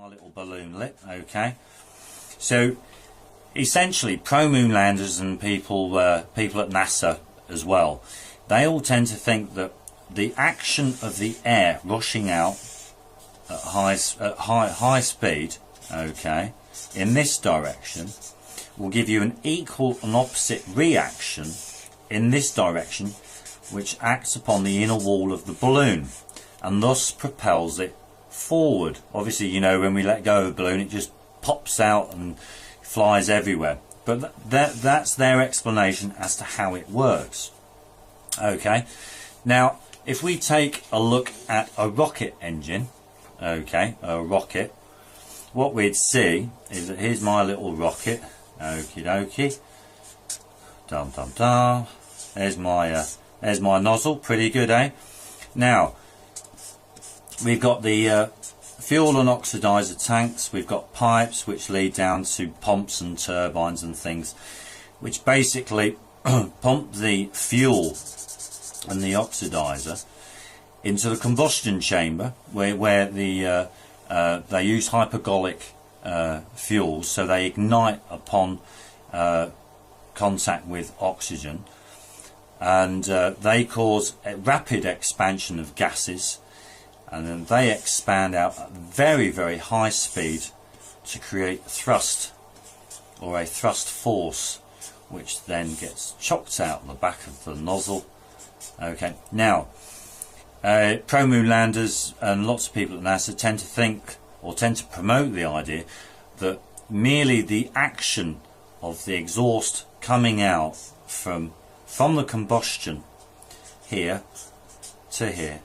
our little balloon lit. Okay, so essentially pro-moon landers and people people at NASA as well, they all tend to think that the action of the air rushing out at high speed, okay, in this direction will give you an equal and opposite reaction in this direction, which acts upon the inner wall of the balloon and thus propels it forward. Obviously, you know, when we let go of a balloon, it just pops out and flies everywhere. But that's their explanation as to how it works. Okay, now if we take a look at a rocket engine, okay, a rocket, what we'd see is that here's my little rocket. Okie dokie, dum dum dum. There's my nozzle. Pretty good, eh? Now we've got the fuel and oxidizer tanks. We've got pipes which lead down to pumps and turbines and things, which basically pump the fuel and the oxidizer into the combustion chamber, where the they use hypergolic fuels, so they ignite upon contact with oxygen, and they cause a rapid expansion of gases, and then they expand out at very, very high speed to create thrust, or a thrust force, which then gets chucked out on the back of the nozzle. Okay, now pro-moon landers and lots of people at NASA tend to think, or tend to promote the idea, that merely the action of the exhaust coming out from the combustion here to here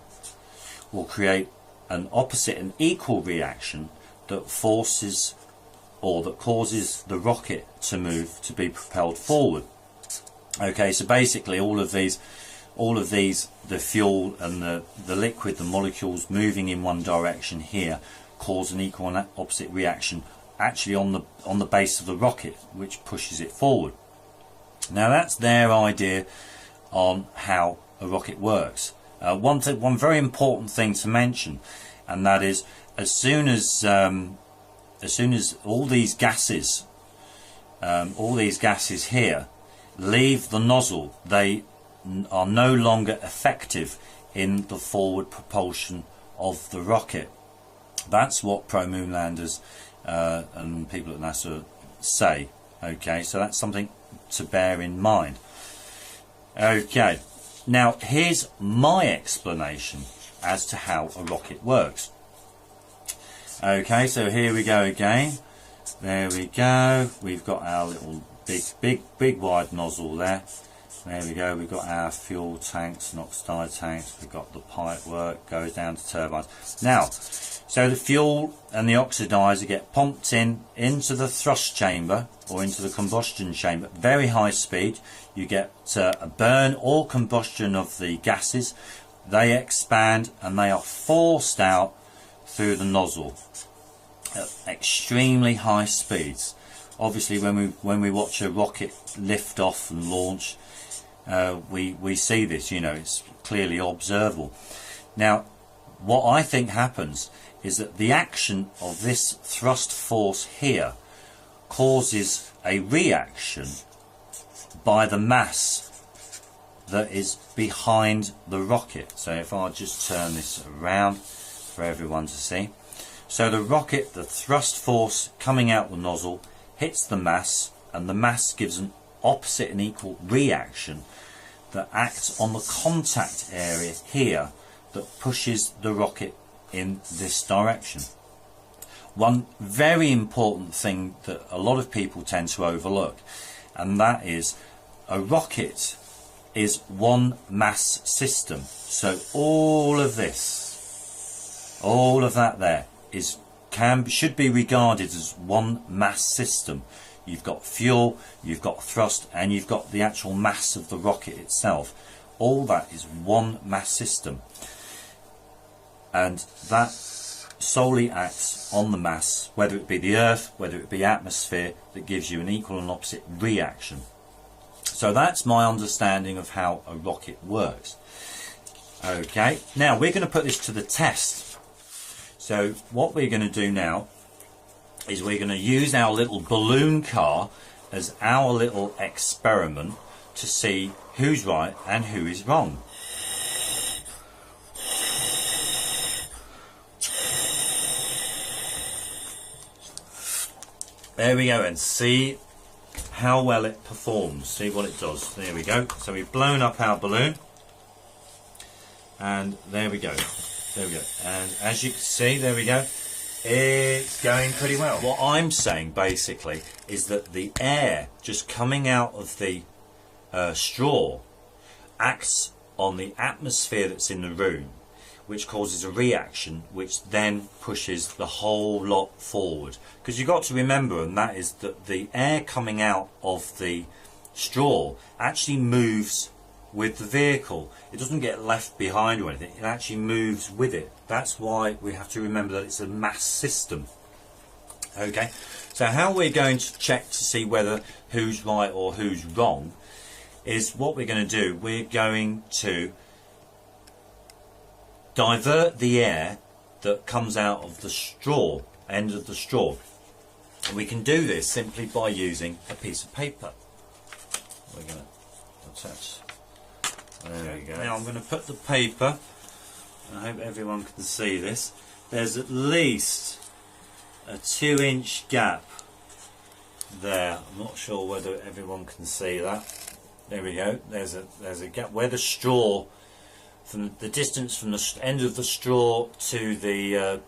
will create an opposite and equal reaction that forces, or that causes, the rocket to move, to be propelled forward. Okay, so basically all of these, the fuel and the liquid, the molecules moving in one direction here, cause an equal and opposite reaction actually on the base of the rocket, which pushes it forward. Now that's their idea on how a rocket works. One very important thing to mention, and that is, as soon as all these gases here leave the nozzle, they are no longer effective in the forward propulsion of the rocket. That's what pro-moon landers and people at NASA say. Okay, so that's something to bear in mind. Okay, now here's my explanation as to how a rocket works. Okay, so here we go again. There we go. We've got our little big wide nozzle there. There we go. We've got our fuel tanks and oxidizer tanks. We've got the pipe work, goes down to turbines. Now, so the fuel and the oxidizer get pumped into the thrust chamber, or into the combustion chamber, very high speed. You get a burn or combustion of the gases. They expand and they are forced out through the nozzle at extremely high speeds. Obviously, when we watch a rocket lift off and launch, we see this. You know, it's clearly observable. Now, what I think happens is that the action of this thrust force here causes a reaction by the mass that is behind the rocket. So if I just turn this around for everyone to see. So the rocket, the thrust force coming out the nozzle hits the mass, and the mass gives an opposite and equal reaction that acts on the contact area here that pushes the rocket in this direction. One very important thing that a lot of people tend to overlook, and that is a rocket is one mass system. So all of this, all of that there should be regarded as one mass system. You've got fuel, you've got thrust, and you've got the actual mass of the rocket itself. All that is one mass system, and that solely acts on the mass, whether it be the earth, whether it be atmosphere, that gives you an equal and opposite reaction. So that's my understanding of how a rocket works. Okay, now we're going to put this to the test. So what we're going to do now is we're going to use our little balloon car as our little experiment to see who's right and who is wrong. There we go, and see how well it performs. See what it does. There we go. So we've blown up our balloon, and there we go. There we go. And as you can see, there we go. It's going pretty well. What I'm saying basically is that the air just coming out of the straw acts on the atmosphere that's in the room, which causes a reaction which then pushes the whole lot forward. Because you've got to remember, and that is that the air coming out of the straw actually moves with the vehicle. It doesn't get left behind or anything, it actually moves with it. That's why we have to remember that it's a mass system. Okay, so how we're going to check to see whether who's right or who's wrong is what we're going to do. We're going to divert the air that comes out of the straw, end of the straw. And we can do this simply by using a piece of paper. We're going to attach. There we go. Now I'm going to put the paper, I hope everyone can see this. There's at least a 2-inch gap there. I'm not sure whether everyone can see that. There we go. There's a gap where the straw, from the distance from the end of the straw to the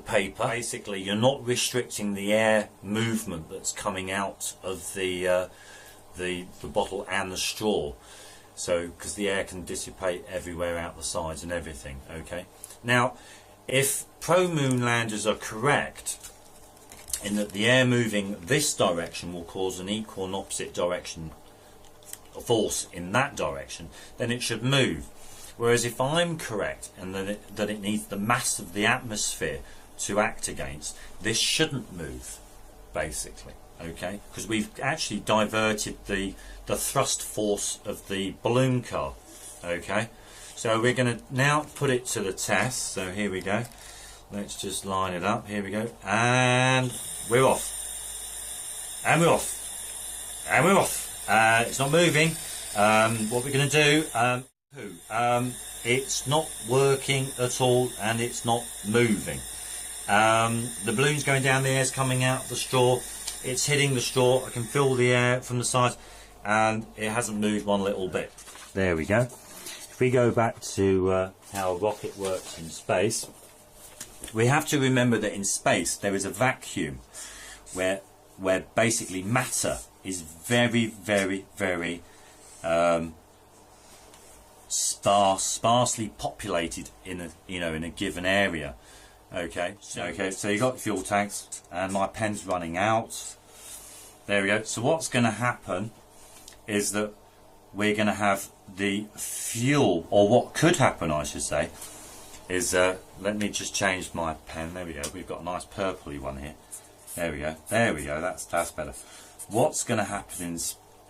paper. Basically, you're not restricting the air movement that's coming out of the bottle and the straw. So, because the air can dissipate everywhere out the sides and everything. Okay. Now, if pro-moon landers are correct in that the air moving this direction will cause an equal and opposite direction force in that direction, then it should move. Whereas if I'm correct and that it needs the mass of the atmosphere to act against, this shouldn't move, basically. Okay, because we've actually diverted the thrust force of the balloon car. Okay, so we're going to now put it to the test. So here we go. Let's just line it up. Here we go, and we're off. And we're off. And we're off. It's not moving. What we're going to do? It's not working at all, and it's not moving. The balloon's going down. The air's coming out of the straw. It's hitting the straw. I can feel the air from the side, and it hasn't moved one little bit. There we go. If we go back to how a rocket works in space, we have to remember that in space there is a vacuum where basically matter is very, very, very sparsely populated in a given area. Okay, so you got fuel tanks, and my pen's running out. There we go. So what's going to happen is that we're going to have the fuel, or what could happen, I should say, is let me just change my pen. There we go. We've got a nice purpley one here. There we go. There we go. That's better. What's going to happen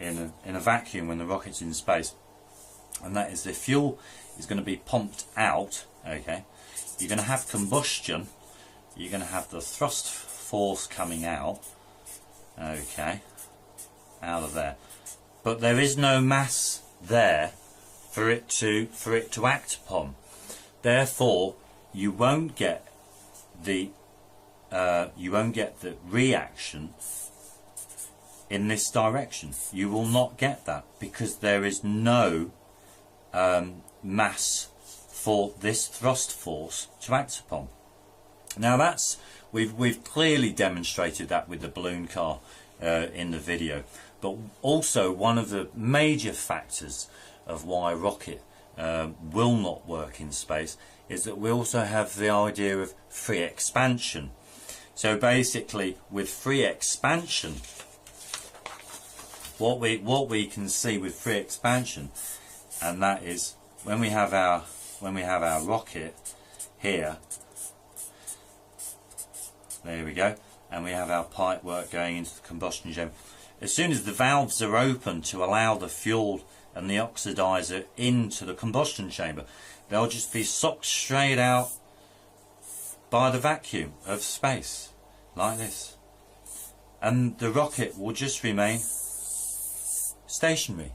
in a vacuum when the rocket's in space, and that is the fuel is going to be pumped out. Okay. You're going to have combustion, you're going to have the thrust force coming out, okay, out of there, but there is no mass there for it to act upon. Therefore, you won't get the reaction in this direction. You will not get that because there is no mass for this thrust force to act upon. Now that's we've clearly demonstrated that with the balloon car in the video, but also one of the major factors of why a rocket will not work in space is that we also have the idea of free expansion. So basically, with free expansion, what we can see with free expansion, and that is when we have our rocket here, there we go, and we have our pipe work going into the combustion chamber. As soon as the valves are open to allow the fuel and the oxidizer into the combustion chamber, they'll just be sucked straight out by the vacuum of space. like this, and the rocket will just remain stationary.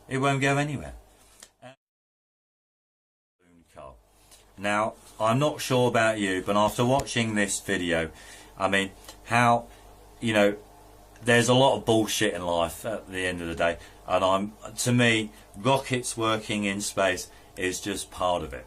It won't go anywhere. Now, I'm not sure about you, but after watching this video, I mean, how, you know, there's a lot of bullshit in life at the end of the day, and to me, rockets working in space is just part of it.